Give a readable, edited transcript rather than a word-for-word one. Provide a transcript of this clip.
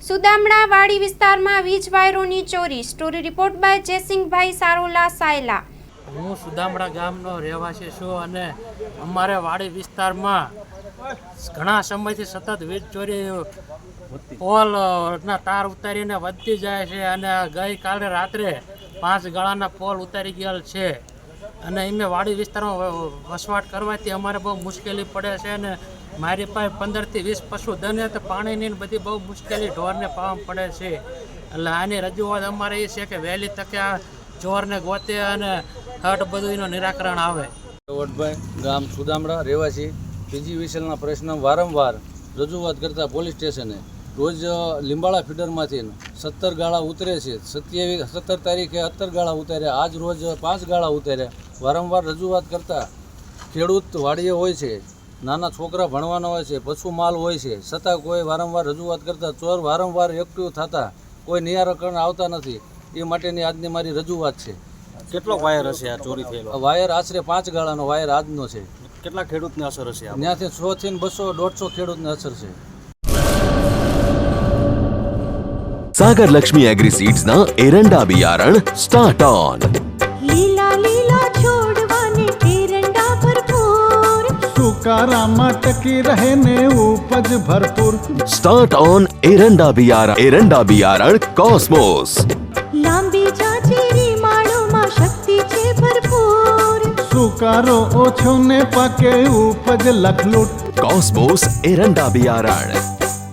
સુદામડા વાડી વિસ્તારમાં વીજ વાયરોની ચોરી. Story report by જયસિંહભાઈ Sarola Sayla. હું સુદામડા ગામનો રહેવાસી છું અને અમારે વાડી વિસ્તારમાં ઘણા સમયથી સતત વીજ ચોરી પોલના તાર ઉતારીને વધતી જાય છે અને ગઈકાલે રાત્રે 5 ગાળાના પોલ ઉતારી ગયેલ છે અને અમે વાડી વિસ્તારમાં વસવાટ કરવાથી અમારે બહુ મુશ્કેલી પડે છે અને મારી પાસે 15 થી 20 પશુધન તો પાણીની બધી બહુ મુશ્કેલી ઢોરને પાવા પડે છે. એટલે આની રજૂઆત અમારે એ છે કે વહેલી તકે આ ચોરને ગોતે અને હટ બધું એનું નિરાકરણ આવે. વડભાઈ ગામ સુદામડા રહેવાસી પીજીવીસીએલના પ્રશ્ન વારંવાર રજૂઆત કરતા પોલીસ સ્ટેશને રોજ લીંબાળા ફીડરમાંથી 17 ગાળા ઉતરે છે. 17 તારીખે 17 ગાળા ઉતાર્યા, આજ રોજ 5 ગાળા ઉતાર્યા. વારંવાર રજૂઆત કરતા ખેડૂત વાડીએ હોય છે, નાના છોકરા ભણવાના હોય છે, પશુ માલ હોય છે, છતાં કોઈ વારંવાર રજૂઆત કરતા ચોર વારંવાર એક્ટિવ થતા કોઈ નિરાકરણ આવતા નથી. એ માટેની આજની મારી રજૂઆત છે. કેટલો વાયર હશે આ ચોરી થયેલો? વાયર આશરે 5 ગાળાનો વાયર આજનો છે. કેટલા ખેડૂતને અસર હશે? ત્યાંથી 100 થી 200 150 ખેડૂતને અસર છે. सागर लक्ष्मी एग्रीसीड्स ना एरंडा बियारण स्टार्ट ऑन. લીલા લીલા છોડવાને એરંડા ભરપૂર, સુકારામાં ટકી રહે ને ઉપજ ભરપૂર. स्टार्ट ऑन एरंडा बियारण कॉस्मोस. લાંબી જાચેરી માળોમાં શક્તિ છે ભરપૂર, સુકારો ઓછો ને પાકે ઉપજ લખલૂટ. कॉस्मोस एरंडा बियारण.